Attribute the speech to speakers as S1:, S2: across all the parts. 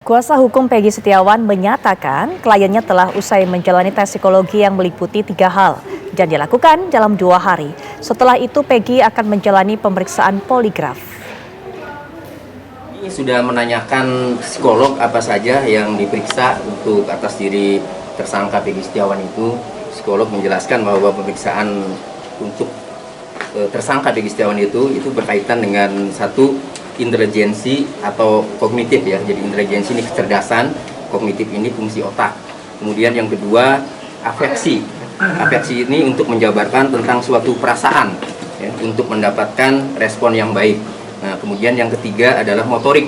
S1: Kuasa hukum Peggy Setiawan menyatakan kliennya telah usai menjalani tes psikologi yang meliputi 3 hal dan dilakukan dalam 2 hari. Setelah itu Peggy akan menjalani pemeriksaan poligraf.
S2: Ini sudah menanyakan psikolog apa saja yang diperiksa untuk atas diri tersangka Peggy Setiawan itu. Psikolog menjelaskan bahwa pemeriksaan untuk tersangka Peggy Setiawan itu berkaitan dengan satu intelijensi atau kognitif ya. Jadi intelijensi ini kecerdasan, kognitif ini fungsi otak. Kemudian yang kedua afeksi. Afeksi ini untuk menjabarkan tentang suatu perasaan ya, untuk mendapatkan respon yang baik. Nah, kemudian yang ketiga adalah motorik.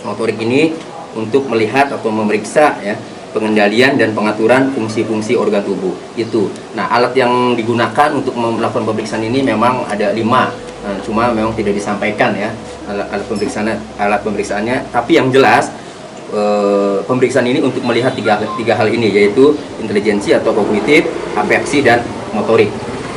S2: Motorik ini untuk melihat atau memeriksa ya pengendalian dan pengaturan fungsi-fungsi organ tubuh itu. Nah, alat yang digunakan untuk melakukan pemeriksaan ini memang ada 5. Nah, cuma memang tidak disampaikan ya alat pemeriksaannya. Tapi yang jelas pemeriksaan ini untuk melihat tiga hal ini, yaitu intelijensi atau kognitif, afeksi dan motorik.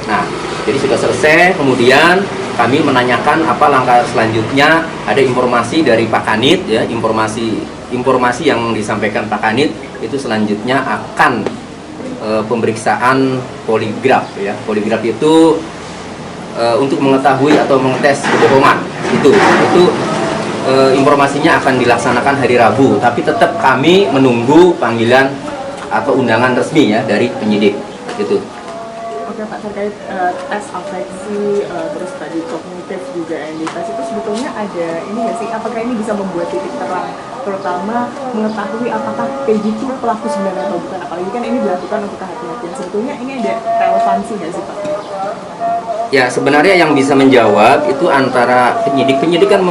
S2: Nah, jadi sudah selesai. Kemudian kami menanyakan apa langkah selanjutnya. Ada informasi dari Pak Kanit ya, informasi yang disampaikan Pak Kanit itu selanjutnya akan pemeriksaan poligraf ya. Poligraf itu untuk mengetahui atau mengetes kebohongan itu informasinya akan dilaksanakan hari Rabu, tapi tetap kami menunggu panggilan atau undangan resmi ya dari penyidik itu.
S3: Oke Pak, terkait tes afeksi terus tadi kognitif juga yang dites itu sebetulnya ada ini nggak sih, apakah ini bisa membuat titik terang terutama mengetahui apakah Peggy itu pelaku sebenarnya atau bukan, apalagi kan ini dilakukan untuk kehati-hatian, sebetulnya ini ada relevansi nggak sih Pak?
S2: Ya, sebenarnya yang bisa menjawab itu antara penyidik kan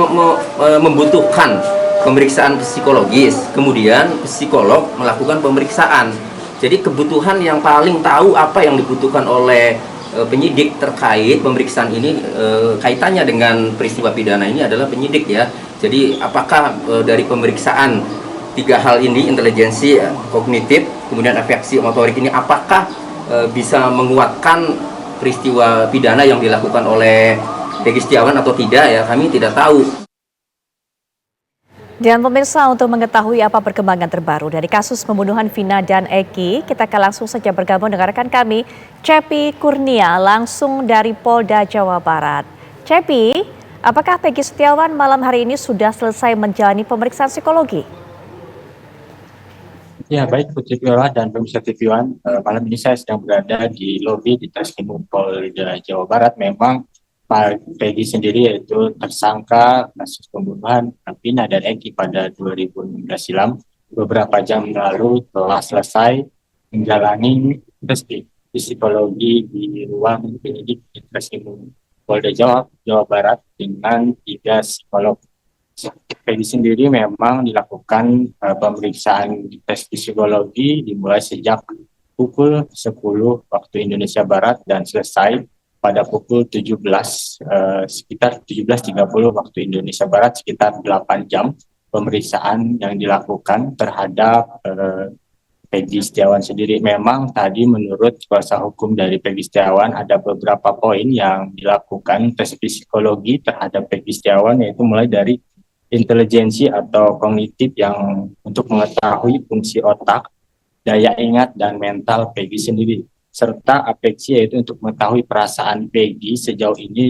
S2: membutuhkan pemeriksaan psikologis, kemudian psikolog melakukan pemeriksaan. Jadi kebutuhan yang paling tahu apa yang dibutuhkan oleh penyidik terkait pemeriksaan ini, kaitannya dengan peristiwa pidana ini adalah penyidik ya. Jadi apakah dari pemeriksaan 3 hal ini, intelijensi, kognitif, kemudian afeksi, motorik ini, apakah bisa menguatkan peristiwa pidana yang dilakukan oleh Peggy Setiawan atau tidak ya, kami tidak tahu.
S1: Dan pemirsa, untuk mengetahui apa perkembangan terbaru dari kasus pembunuhan Vina dan Eki, kita akan langsung saja bergabung dengan rekan kami, Cepi Kurnia, langsung dari Polda Jawa Barat. Cepi, apakah Peggy Setiawan malam hari ini sudah selesai menjalani pemeriksaan psikologi?
S4: Ya, baik Putri Viola dan pemirsa TV One, malam ini saya sedang berada di lobi di Treskrimum Polda Jawa Barat. Memang Pak Peggy sendiri yaitu tersangka kasus pembunuhan Vina dan Eki pada 2016 silam, beberapa jam lalu telah selesai menjalani tes psikologi di ruang penyidik di Treskrimum Polda Jawa Barat dengan 3 psikolog. Peggy sendiri memang dilakukan pemeriksaan tes psikologi dimulai sejak pukul 10 waktu Indonesia Barat dan selesai pada pukul 17, sekitar 17.30 waktu Indonesia Barat, sekitar 8 jam pemeriksaan yang dilakukan terhadap Peggy Setiawan sendiri. Memang tadi menurut kuasa hukum dari Peggy Setiawan ada beberapa poin yang dilakukan tes psikologi terhadap Peggy Setiawan, yaitu mulai dari intelijensi atau kognitif yang untuk mengetahui fungsi otak, daya ingat, dan mental Peggy sendiri, serta afeksi yaitu untuk mengetahui perasaan Peggy sejauh ini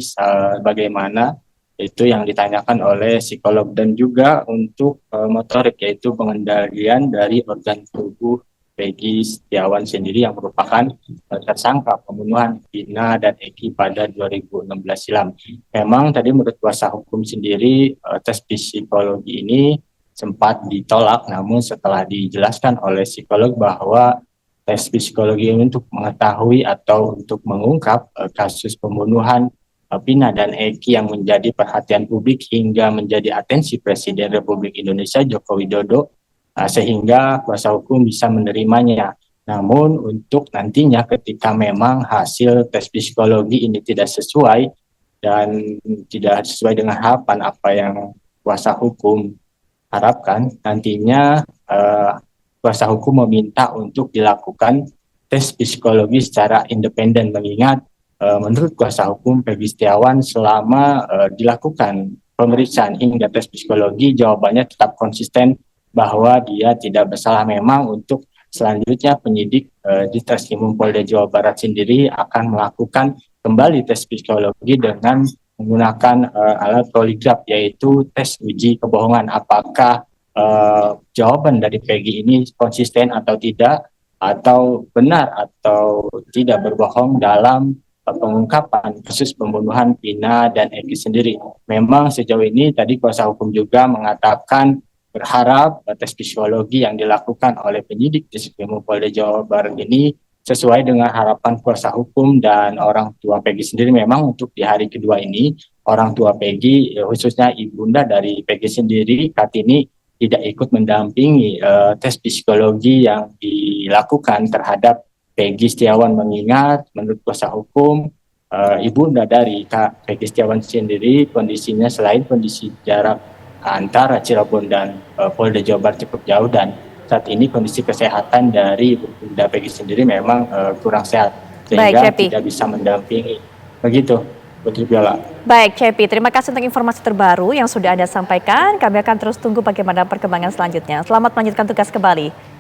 S4: bagaimana, itu yang ditanyakan oleh psikolog, dan juga untuk motorik yaitu pengendalian dari organ tubuh Peggy Setiawan sendiri yang merupakan tersangka pembunuhan Vina dan Eki pada 2016 silam. Memang tadi menurut kuasa hukum sendiri tes psikologi ini sempat ditolak, namun setelah dijelaskan oleh psikolog bahwa tes psikologi ini untuk mengetahui atau untuk mengungkap kasus pembunuhan Vina dan Eki yang menjadi perhatian publik hingga menjadi atensi Presiden Republik Indonesia Joko Widodo, sehingga kuasa hukum bisa menerimanya. Namun untuk nantinya ketika memang hasil tes psikologi ini tidak sesuai dan tidak sesuai dengan harapan apa yang kuasa hukum harapkan, nantinya kuasa hukum meminta untuk dilakukan tes psikologi secara independen, mengingat menurut kuasa hukum Peggy Setiawan selama dilakukan pemeriksaan hingga tes psikologi jawabannya tetap konsisten bahwa dia tidak bersalah. Memang untuk selanjutnya penyidik di Treskrimum Polda Jawa Barat sendiri akan melakukan kembali tes psikologi dengan menggunakan alat poligraf, yaitu tes uji kebohongan. Apakah jawaban dari Peggy ini konsisten atau tidak, atau benar atau tidak berbohong dalam pengungkapan kasus pembunuhan Vina dan Eki sendiri. Memang sejauh ini tadi kuasa hukum juga mengatakan berharap tes psikologi yang dilakukan oleh penyidik di Treskrimum Polda Jawa Barat ini sesuai dengan harapan kuasa hukum dan orang tua Peggy sendiri. Memang untuk di hari kedua ini orang tua Peggy, khususnya ibunda dari Peggy sendiri, Kartini, tidak ikut mendampingi tes psikologi yang dilakukan terhadap Peggy Setiawan, mengingat menurut kuasa hukum ibunda dari Kak Peggy Setiawan sendiri kondisinya selain kondisi jarak antara Cirebon dan Polda Jawa Barat cukup jauh, dan saat ini kondisi kesehatan dari ibunda Peggy sendiri memang kurang sehat sehingga
S1: Cepi.
S4: tidak bisa mendampingi. Begitu, Putri Biola.
S1: Baik, Cepi, terima kasih untuk informasi terbaru yang sudah Anda sampaikan. Kami akan terus tunggu bagaimana perkembangan selanjutnya. Selamat melanjutkan tugas kembali.